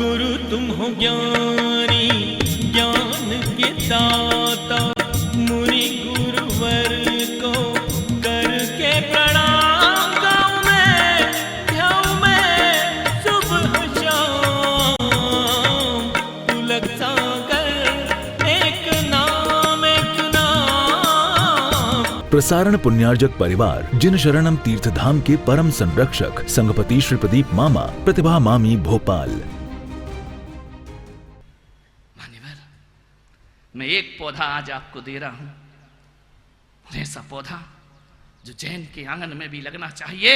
गुरु तुम हो ज्ञानी ज्ञान के दाता, मुनि गुरुवर को करके प्रणाम गाऊं मैं सुबह शाम। पुलक सागर एक नाम प्रसारण पुण्यार्जक परिवार जिन शरणम तीर्थ धाम के परम संरक्षक संघपति श्री प्रदीप मामा, प्रतिभा मामी, भोपाल। मैं एक पौधा आज आपको दे रहा हूं, ऐसा पौधा जो जैन के आंगन में भी लगना चाहिए।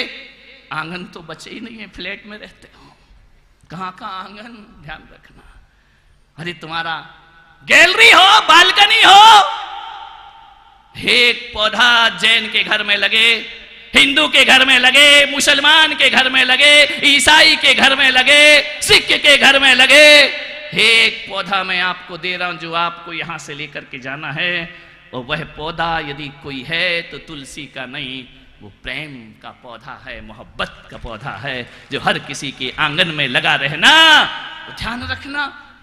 आंगन तो बचे ही नहीं है, फ्लैट में रहते हो, कहां का आंगन, ध्यान रखना। अरे तुम्हारा गैलरी हो, बालकनी हो, एक पौधा जैन के घर में लगे, हिंदू के घर में लगे, मुसलमान के घर में लगे, ईसाई के घर में लगे, सिख के घर में लगे। एक पौधा मैं आपको दे रहा हूं जो आपको यहां से लेकर के जाना है। और वह पौधा यदि कोई है तो तुलसी का नहीं, वो प्रेम का पौधा है, मोहब्बत का पौधा है, जो हर किसी के आंगन में लगा रहना। तो ध्यान रखना,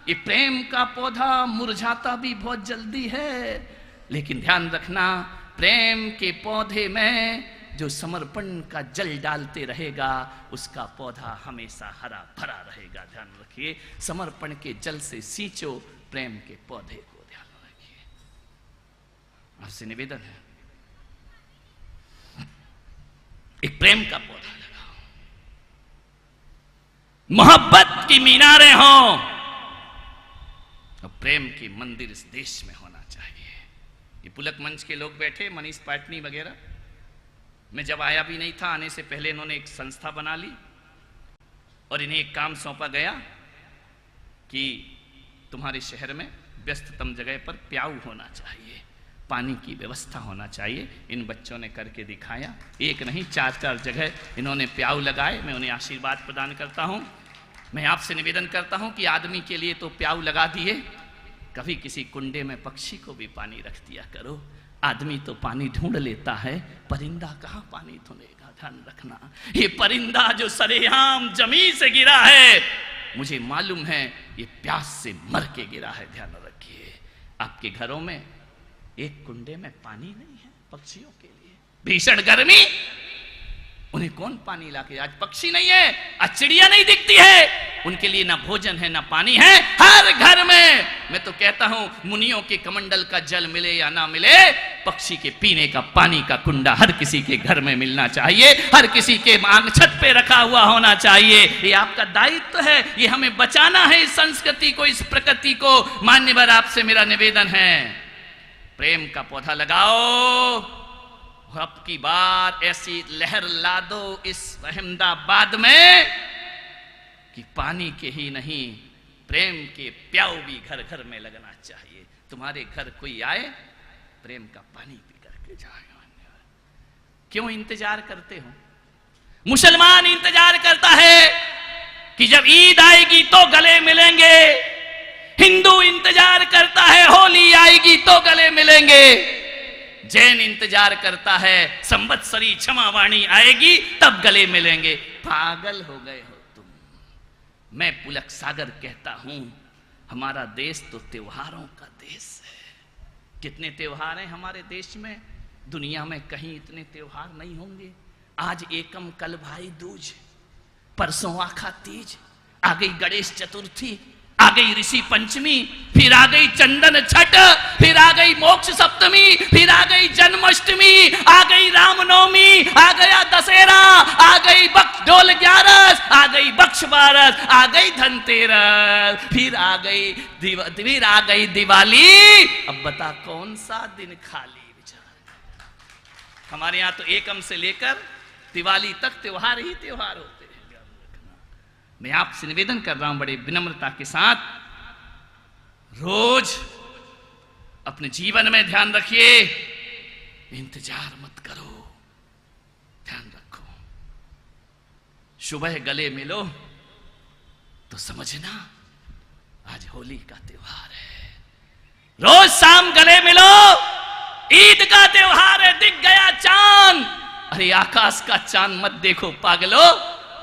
ये प्रेम का पौधा मुरझाता भी बहुत जल्दी है, लेकिन ध्यान रखना प्रेम के पौधे में जो समर्पण का जल डालते रहेगा उसका पौधा हमेशा हरा भरा रहेगा। ध्यान रखिए, समर्पण के जल से सींचो प्रेम के पौधे को। ध्यान रखिए, आपसे निवेदन है, एक प्रेम का पौधा लगाओ, मोहब्बत की मीनारें हो, और प्रेम के मंदिर इस देश में होना चाहिए। ये पुलक मंच के लोग बैठे, मनीष पाटनी वगैरह, मैं जब आया भी नहीं था, आने से पहले इन्होंने एक संस्था बना ली और इन्हें एक काम सौंपा गया कि तुम्हारे शहर में व्यस्ततम जगह पर प्याऊ होना चाहिए, पानी की व्यवस्था होना चाहिए। इन बच्चों ने करके दिखाया, एक नहीं 4-4 जगह इन्होंने प्याऊ लगाए। मैं उन्हें आशीर्वाद प्रदान करता हूं। मैं आपसे निवेदन करता हूं कि आदमी के लिए तो प्याऊ लगा दिए, कभी किसी कुंडे में पक्षी को भी पानी रख दिया करो। आदमी तो पानी ढूंढ लेता है, परिंदा कहां पानी ढूंढेगा। ध्यान रखना, ये परिंदा जो सरेआम जमीन से गिरा है, मुझे मालूम है ये प्यास से मर के गिरा है। ध्यान रखिए, आपके घरों में एक कुंडे में पानी नहीं है पक्षियों के लिए, भीषण गर्मी, उन्हें कौन पानी लाके, आज पक्षी नहीं है, आज चिड़िया नहीं दिखती है, उनके लिए ना भोजन है ना पानी है। हर घर में, मैं तो कहता हूं मुनियों के कमंडल का जल मिले या ना मिले, पक्षी के पीने का पानी का कुंडा हर किसी के घर में मिलना चाहिए, हर किसी के आंग छत पे रखा हुआ होना चाहिए। ये आपका दायित्व है, ये हमें बचाना है इस संस्कृति को, इस प्रकृति को। मान्यवर, आपसे मेरा निवेदन है, प्रेम का पौधा लगाओ। अब की बार ऐसी लहर ला दो इस अहमदाबाद में कि पानी के ही नहीं, प्रेम के प्याऊ भी घर घर में लगना चाहिए। तुम्हारे घर कोई आए, प्रेम का पानी पी करके जाए। क्यों इंतजार करते हो? मुसलमान इंतजार करता है कि जब ईद आएगी तो गले मिलेंगे, हिंदू इंतजार करता है होली आएगी तो गले मिलेंगे, जैन इंतजार करता है संवत्सरी क्षमावाणी आएगी तब गले मिलेंगे। पागल हो गए हो तुम। मैं पुलक सागर कहता हूं, हमारा देश तो त्योहारों का देश है। कितने त्योहार हैं हमारे देश में, दुनिया में कहीं इतने त्योहार नहीं होंगे। आज एकम, कल भाई दूज, परसों आखा तीज, आ गई गणेश चतुर्थी, आ गई ऋषि पंचमी, फिर आ गई चंदन छठ, फिर आ गई मोक्ष सप्तमी, फिर आ गई जन्माष्टमी, आ गई रामनवमी, आ गया दशहरा, आ गई डोल 11, आ गई बक्ष बारस, आ गई धनतेरस, फिर आ गई दिवाली। अब बता कौन सा दिन खाली विचार। हमारे यहाँ तो एकम से लेकर दिवाली तक त्योहार ही त्योहार होते हैं। मैं आपसे निवेदन कर रहा हूं बड़े विनम्रता के साथ, रोज अपने जीवन में ध्यान रखिए, इंतजार मत करो, ध्यान रखो। सुबह गले मिलो तो समझना आज होली का त्योहार है। रोज शाम गले मिलो, ईद का त्योहार है, दिख गया चांद। अरे आकाश का चांद मत देखो पागलो,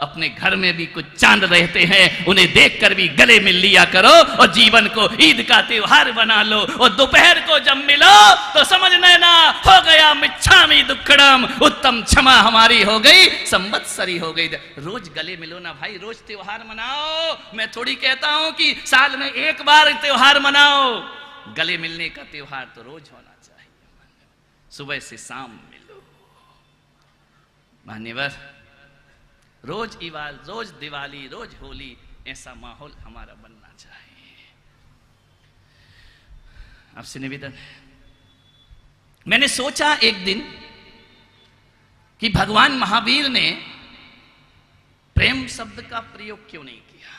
अपने घर में भी कुछ चांद रहते हैं, उन्हें देखकर भी गले मिल लिया करो और जीवन को ईद का त्योहार बना लो। और दोपहर को जब मिलो तो समझ लेना हो गया मिच्छामि दुक्कड़म, उत्तम क्षमा हमारी हो गई, संवत्सरी हो गई। रोज गले मिलो ना भाई, रोज त्योहार मनाओ। मैं थोड़ी कहता हूं कि साल में एक बार त्योहार मनाओ, गले मिलने का त्योहार तो रोज होना चाहिए। सुबह से शाम मिलो मान्यवर, रोज ईवाल, रोज दिवाली, रोज होली, ऐसा माहौल हमारा बनना चाहिए। आपसे निवेदन है, मैंने सोचा एक दिन कि भगवान महावीर ने प्रेम शब्द का प्रयोग क्यों नहीं किया,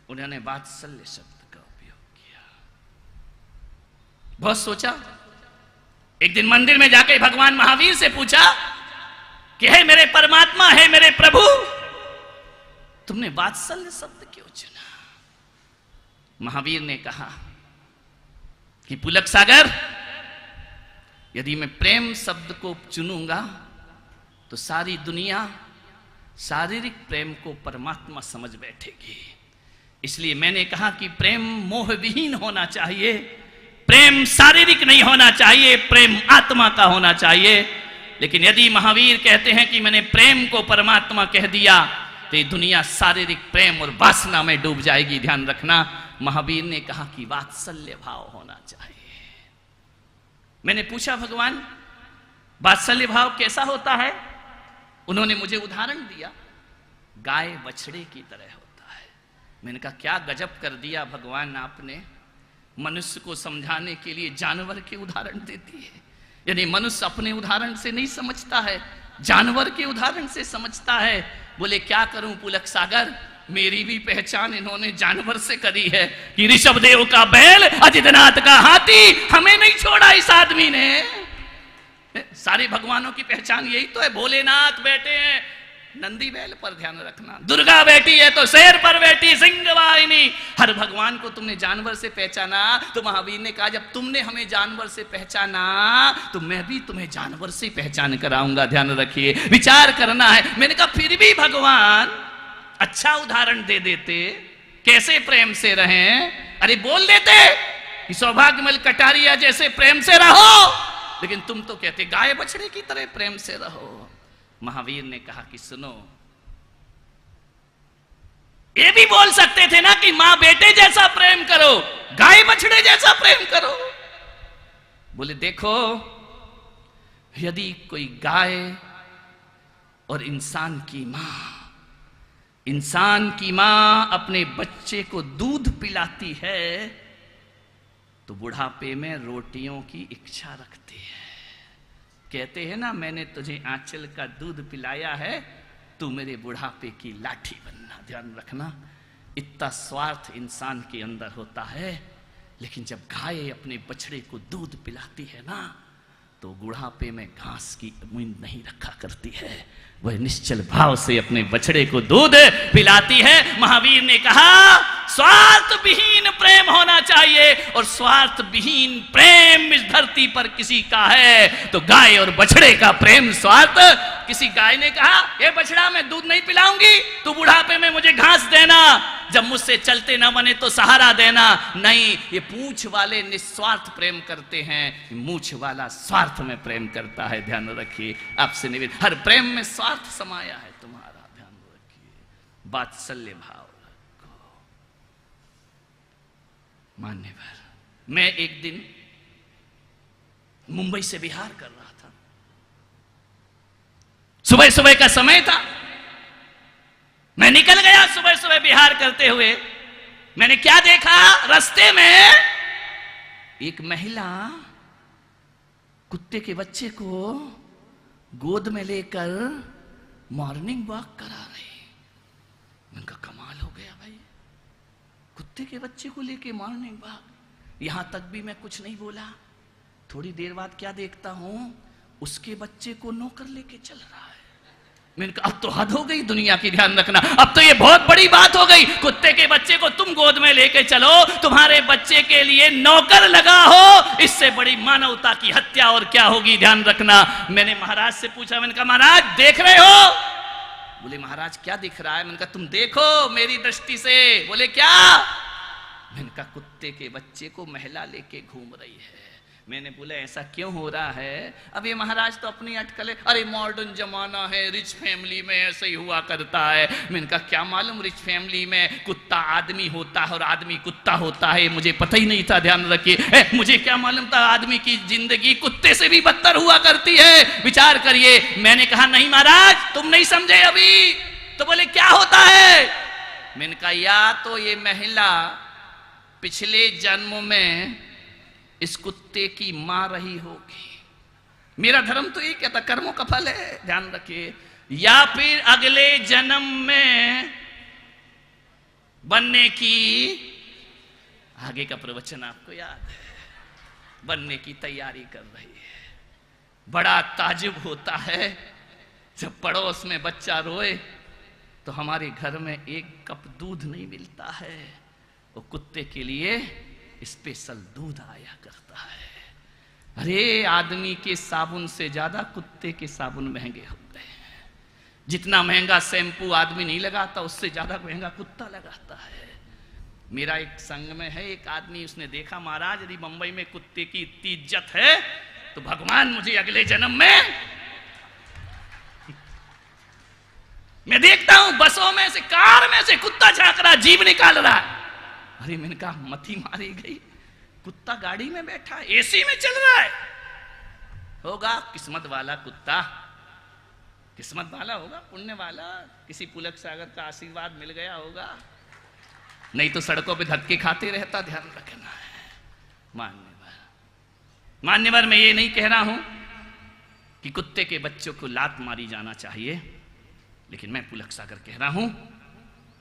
उन्होंने वात्सल्य शब्द का उपयोग किया। बहुत सोचा। एक दिन मंदिर में जाकर भगवान महावीर से पूछा कि हे मेरे परमात्मा, हे मेरे प्रभु, तुमने वात्सल्य शब्द क्यों चुना? महावीर ने कहा कि पुलक सागर, यदि मैं प्रेम शब्द को चुनूंगा तो सारी दुनिया शारीरिक प्रेम को परमात्मा समझ बैठेगी। इसलिए मैंने कहा कि प्रेम मोह विहीन होना चाहिए, प्रेम शारीरिक नहीं होना चाहिए, प्रेम आत्मा का होना चाहिए। लेकिन यदि महावीर कहते हैं कि मैंने प्रेम को परमात्मा कह दिया तो ये दुनिया शारीरिक प्रेम और वासना में डूब जाएगी। ध्यान रखना, महावीर ने कहा कि वात्सल्य भाव होना चाहिए। मैंने पूछा भगवान वात्सल्य भाव कैसा होता है? उन्होंने मुझे उदाहरण दिया, गाय बछड़े की तरह होता है। मैंने कहा क्या गजब कर दिया भगवान आपने, मनुष्य को समझाने के लिए जानवर के उदाहरण देती है। यानी मनुष्य अपने उदाहरण से नहीं समझता है, जानवर के उदाहरण से समझता है। बोले क्या करूं पुलक सागर, मेरी भी पहचान इन्होंने जानवर से करी है कि ऋषभ देव का बैल, अजितनाथ का हाथी, हमें नहीं छोड़ा इस आदमी ने। सारे भगवानों की पहचान यही तो है। भोलेनाथ बैठे हैं नंदी बैल पर, ध्यान रखना, दुर्गा बैठी है तो शेर पर बैठी, सिंह वाहिनी। हर भगवान को तुमने जानवर से पहचाना तो महावीर ने कहा जब तुमने हमें जानवर से पहचाना तो मैं भी तुम्हें जानवर से पहचान कराऊंगा। ध्यान रखिए, विचार करना है। मैंने कहा फिर भी भगवान अच्छा उदाहरण दे देते, कैसे प्रेम से रहें। अरे बोल देते कि सौभाग्यमल कटारिया जैसे प्रेम से रहो, लेकिन तुम तो कहते गाय बछड़े की तरह प्रेम से रहो। महावीर ने कहा कि सुनो, ये भी बोल सकते थे ना कि मां बेटे जैसा प्रेम करो, गाय बछड़े जैसा प्रेम करो। बोले देखो, यदि कोई गाय और इंसान की मां अपने बच्चे को दूध पिलाती है तो बुढ़ापे में रोटियों की इच्छा रखती है। कहते हैं ना, मैंने तुझे आंचल का दूध पिलाया है, तू मेरे बुढ़ापे की लाठी बनना। ध्यान रखना, इतना स्वार्थ इंसान के अंदर होता है। लेकिन जब गाय अपने बछड़े को दूध पिलाती है ना, तो बुढ़ापे में घास की उम्मीद नहीं रखा करती है, वह निश्चल भाव से अपने बछड़े को दूध पिलाती है। महावीर ने कहा स्वार्थ विहीन प्रेम होना चाहिए, और स्वार्थ विहीन प्रेम इस धरती पर किसी का है तो गाय और बछड़े का प्रेम स्वार्थ। किसी गाय ने कहा ये बछड़ा मैं दूध नहीं पिलाऊंगी, तू बुढ़ापे में मुझे घास देना, जब मुझसे चलते ना बने तो सहारा देना। नहीं, ये पूंछ वाले निस्वार्थ प्रेम करते हैं, मूंछ वाला स्वार्थ में प्रेम करता है। ध्यान रखिए, आपसे निवेदन, हर प्रेम में स्वार्थ समाया है तुम्हारा। ध्यान रखिए, वात्सल्य भाव रखो। मान्यवर, मैं एक दिन मुंबई से बिहार कर रहा था, सुबह सुबह का समय था। मैं निकल गया सुबह सुबह बिहार करते हुए। मैंने क्या देखा, रास्ते में एक महिला कुत्ते के बच्चे को गोद में लेकर मॉर्निंग वॉक करा रही। मैंने कहा कमाल हो गया भाई, कुत्ते के बच्चे को लेके मॉर्निंग वॉक। यहां तक भी मैं कुछ नहीं बोला। थोड़ी देर बाद क्या देखता हूं, उसके बच्चे को नौकर लेके चल रहा है। मैंने कहा अब तो हद हो गई दुनिया की। ध्यान रखना, अब तो ये बहुत बड़ी बात हो गई। कुत्ते के बच्चे को तुम गोद में लेके चलो, तुम्हारे बच्चे के लिए नौकर लगा हो, इससे बड़ी मानवता की हत्या और क्या होगी। ध्यान रखना। मैंने महाराज से पूछा, मैंने कहा महाराज देख रहे हो बोले महाराज क्या दिख रहा है? मैंने कहा तुम देखो मेरी दृष्टि से। बोले क्या? मैंने कहा कुत्ते के बच्चे को महिला लेके घूम रही है। मैंने बोला ऐसा क्यों हो रहा है? अब ये महाराज तो अपनी अटकलें, अरे मॉडर्न जमाना है, रिच फैमिली में ऐसे ही हुआ करता है। मैंने कहा क्या मालूम रिच फैमिली में कुत्ता आदमी होता है और आदमी कुत्ता होता है, मुझे पता ही नहीं था, ध्यान रखिए। मुझे क्या मालूम था आदमी की जिंदगी कुत्ते से भी बदतर हुआ करती है, विचार करिए। मैंने कहा नहीं महाराज तुम नहीं समझे अभी। तो बोले क्या होता है? मैंने कहा या तो ये महिला पिछले जन्म में इस कुत्ते की मां रही होगी, मेरा धर्म तो ये कहता कर्मों का फल है, ध्यान रखिए, या फिर अगले जन्म में बनने की, आगे का प्रवचन आपको याद है, बनने की तैयारी कर रही है। बड़ा ताजुब होता है जब पड़ोस में बच्चा रोए तो हमारे घर में एक कप दूध नहीं मिलता है, वो कुत्ते के लिए स्पेशल दूध आया करता है। अरे आदमी के साबुन से ज्यादा कुत्ते के साबुन महंगे हो गए हैं। जितना महंगा शैम्पू आदमी नहीं लगाता उससे ज्यादा महंगा कुत्ता लगाता है। मेरा एक संग में है एक आदमी, उसने देखा महाराज यदि मुंबई में कुत्ते की इतनी इज्जत है तो भगवान मुझे अगले जन्म में, मैं देखता हूं बसों में से, कार में से कुत्ता झांक रहा, जीभ निकाल रहा है। अरे मैंने कहा मती मारी गई, कुत्ता गाड़ी में बैठा है, एसी में चल रहा है। होगा किस्मत वाला कुत्ता, किस्मत वाला होगा, पुण्य वाला, किसी पुलक सागर का आशीर्वाद मिल गया होगा, नहीं तो सड़कों पे धक्के खाते रहता। ध्यान रखना है मान्यवर, मैं ये नहीं कह रहा हूं कि कुत्ते के बच्चों को लात मारी जाना चाहिए, लेकिन मैं पुलक सागर कह रहा हूं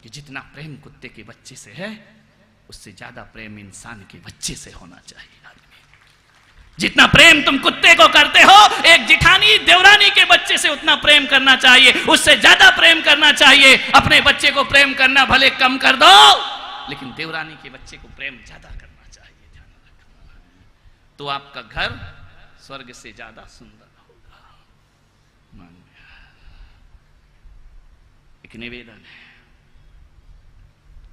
कि जितना प्रेम कुत्ते के बच्चे से है उससे ज्यादा प्रेम इंसान के बच्चे से होना चाहिए। जितना प्रेम तुम कुत्ते को करते हो एक जिठानी देवरानी के बच्चे से उतना प्रेम करना चाहिए, उससे ज्यादा प्रेम करना चाहिए। अपने बच्चे को प्रेम करना भले कम कर दो, लेकिन देवरानी के बच्चे को प्रेम ज्यादा करना चाहिए। ध्यान रखना है तो आपका घर स्वर्ग से ज्यादा सुंदर होगा। एक निवेदन है,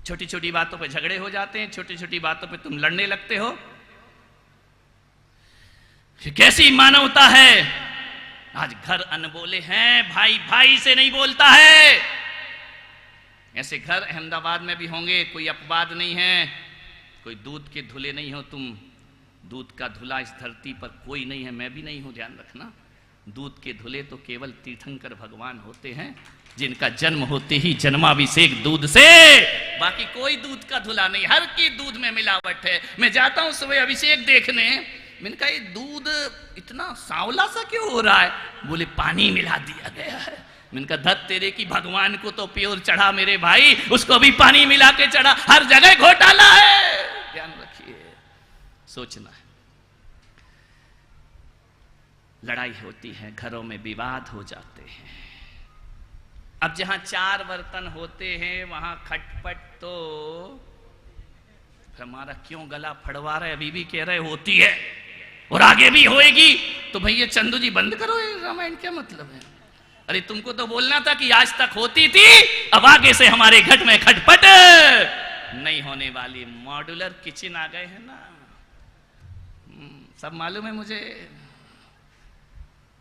छोटी छोटी बातों पे झगड़े हो जाते हैं, छोटी छोटी बातों पे तुम लड़ने लगते हो। कैसी मानवता है? आज घर अनबोले हैं, भाई भाई से नहीं बोलता है। ऐसे घर अहमदाबाद में भी होंगे, कोई अपवाद नहीं है। कोई दूध के धुले नहीं हो तुम, दूध का धुला इस धरती पर कोई नहीं है, मैं भी नहीं हूं, ध्यान रखना। दूध के धुले तो केवल तीर्थंकर भगवान होते हैं, जिनका जन्म होते ही जन्माभिषेक दूध से, बाकी कोई दूध का धुला नहीं, हर की दूध में मिलावट है। मैं जाता हूं सुबह अभिषेक देखने, मैंने कहा ये दूध इतना सांवला सा क्यों हो रहा है? बोले पानी मिला दिया गया है। मैंने कहा धत तेरे की, भगवान को तो प्योर चढ़ा मेरे भाई, उसको भी पानी मिला के चढ़ा, हर जगह घोटाला है। ध्यान रखिए, सोचना है। लड़ाई होती है, घरों में विवाद हो जाते हैं। अब जहां 4 बर्तन होते हैं वहां खटपट तो हमारा क्यों गला फड़वा रहे, अभी भी कह रहे होती है और आगे भी होएगी। तो भैया चंदू जी बंद करो ये रामायण, क्या मतलब है? अरे तुमको तो बोलना था कि आज तक होती थी, अब आगे से हमारे घर में खटपट नहीं होने वाली। मॉड्यूलर किचन आ गए हैं ना, सब मालूम है मुझे।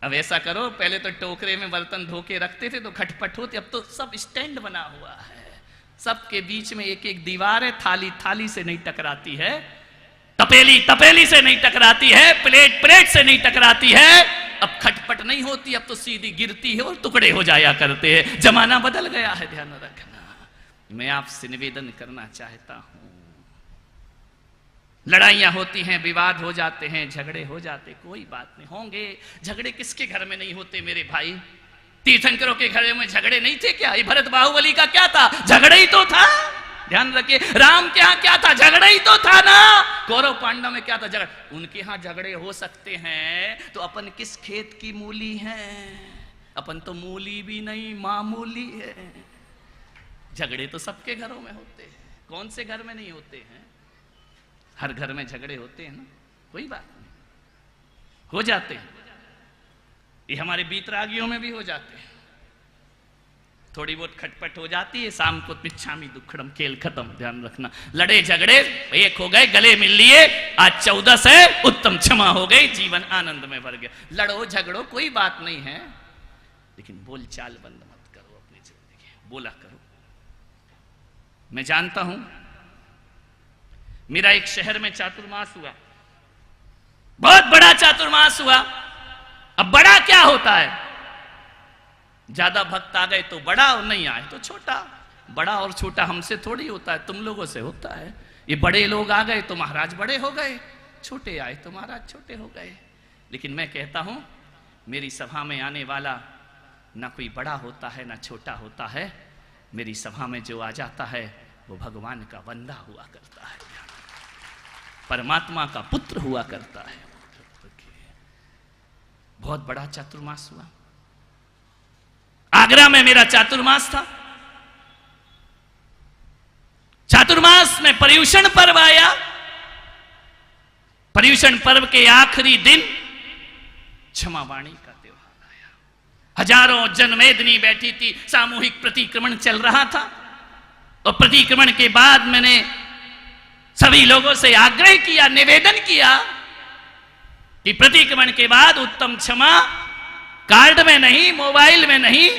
अब ऐसा करो, पहले तो टोकरे में बर्तन धो के रखते थे तो खटपट होती, अब तो सब स्टैंड बना हुआ है, सबके बीच में एक एक दीवार है, थाली थाली से नहीं टकराती है, तपेली तपेली से नहीं टकराती है, प्लेट प्लेट से नहीं टकराती है। अब खटपट नहीं होती, अब तो सीधी गिरती है और टुकड़े हो जाया करते हैं। जमाना बदल गया है, ध्यान रखना। मैं आपसे निवेदन करना चाहता हूं, लड़ाइयां होती हैं, विवाद हो जाते हैं, झगड़े हो जाते, कोई बात नहीं, होंगे झगड़े, किसके घर में नहीं होते मेरे भाई? तीर्थंकरों के घर में झगड़े नहीं थे क्या? ये भरत बाहुबली का क्या था? झगड़ा ही तो था। ध्यान रखिए, राम के यहाँ क्या था? झगड़ा ही तो था ना। कौरव पांडव में क्या था? झगड़ा। उनके यहाँ झगड़े हो सकते हैं तो अपन किस खेत की मूली हैं? अपन तो मूली भी नहीं, मामूली है। झगड़े तो सबके घरों में होते हैं, कौन से घर में नहीं होते हैं? हर घर में झगड़े होते हैं ना, कोई बात नहीं, हो जाते हैं। ये हमारे बीतरागियों में भी हो जाते हैं। थोड़ी बहुत खटपट हो जाती है, शाम को मिच्छामी दुक्खड़म, खेल खत्म। ध्यान रखना, लड़े झगड़े एक हो गए, गले मिल लिए, आज 14 से उत्तम क्षमा हो गई, जीवन आनंद में भर गया। लड़ो झगड़ो कोई बात नहीं है, लेकिन बोलचाल बंद मत करो अपनी जिंदगी, बोला करो। मैं जानता हूं, मेरा एक शहर में चातुर्मास हुआ, बहुत बड़ा चातुर्मास हुआ। अब बड़ा क्या होता है, ज्यादा भक्त आ गए तो बड़ा और नहीं आए तो छोटा। बड़ा और छोटा हमसे थोड़ी होता है, तुम लोगों से होता है। ये बड़े लोग आ गए तो महाराज बड़े हो गए, छोटे आए तो महाराज छोटे हो गए। लेकिन मैं कहता हूं, मेरी सभा में आने वाला ना कोई बड़ा होता है ना छोटा होता है, मेरी सभा में जो आ जाता है वो भगवान का बंदा हुआ करता है, परमात्मा का पुत्र हुआ करता है। बहुत बड़ा चातुर्मास हुआ, आगरा में मेरा चातुर्मास था। चातुर्मास में पर्युषण पर्व आया। पर्युषण पर्व के आखिरी दिन क्षमावाणी का त्योहार आया। हजारों जनमेदिनी बैठी थी, सामूहिक प्रतिक्रमण चल रहा था। और प्रतिक्रमण के बाद मैंने सभी लोगों से आग्रह किया, निवेदन किया कि प्रतिक्रमण के बाद उत्तम क्षमा कार्ड में नहीं, मोबाइल में नहीं,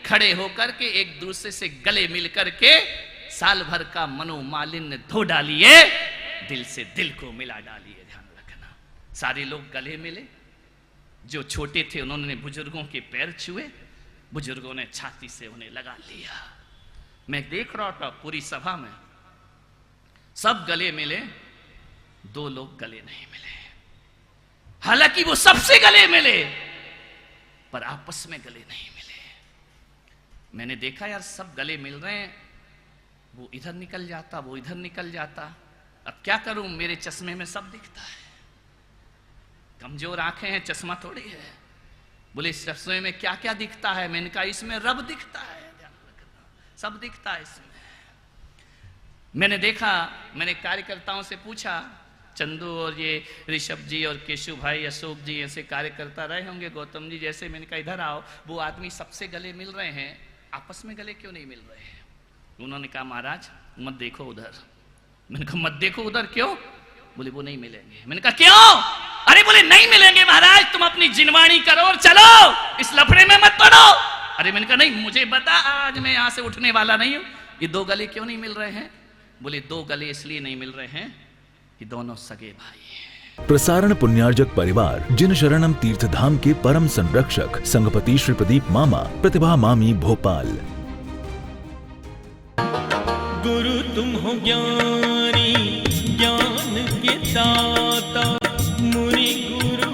खड़े होकर के एक दूसरे से गले मिल करके साल भर का मनोमालिन्य धो डालिए, दिल से दिल को मिला डालिए। ध्यान रखना, सारे लोग गले मिले। जो छोटे थे उन्होंने बुजुर्गों के पैर छुए, बुजुर्गों ने छाती से उन्हें लगा लिया। मैं देख रहा था पूरी सभा में सब गले मिले, 2 लोग गले नहीं मिले। हालांकि वो सबसे गले मिले पर आपस में गले नहीं मिले। मैंने देखा यार सब गले मिल रहे हैं, वो इधर निकल जाता, वो इधर निकल जाता। अब क्या करूं, मेरे चश्मे में सब दिखता है। कमजोर आंखें हैं, चश्मा थोड़ी है। बोले इस चश्मे में क्या क्या दिखता है? मैंने कहा इसमें रब दिखता है, ध्यान रखना, सब दिखता है इसमें। मैंने देखा, मैंने कार्यकर्ताओं से पूछा, चंदू और ये ऋषभ जी और केशु भाई, अशोक जी ऐसे कार्यकर्ता रहे होंगे, गौतम जी जैसे। मैंने कहा इधर आओ, वो आदमी सबसे गले मिल रहे हैं, आपस में गले क्यों नहीं मिल रहे हैं? उन्होंने कहा महाराज मत देखो उधर। मैंने कहा मत देखो उधर, क्यों? बोले वो नहीं मिलेंगे। मैंने कहा क्यों? अरे बोले नहीं मिलेंगे महाराज, तुम अपनी जिनवाणी करो और चलो, इस लफड़े में मत पड़ो। अरे मैंने कहा नहीं, मुझे बता, आज मैं यहां से उठने वाला नहीं हूं। ये 2 गले क्यों नहीं मिल रहे हैं? बोले 2 गले इसलिए नहीं मिल रहे हैं कि दोनों सगे भाई हैं। प्रसारण पुण्यार्जक परिवार जिन शरणम तीर्थ धाम के परम संरक्षक संघपति श्री प्रदीप मामा, प्रतिभा मामी, भोपाल। गुरु तुम हो ज्ञानी, ज्ञान के दाता, मुनि गुरु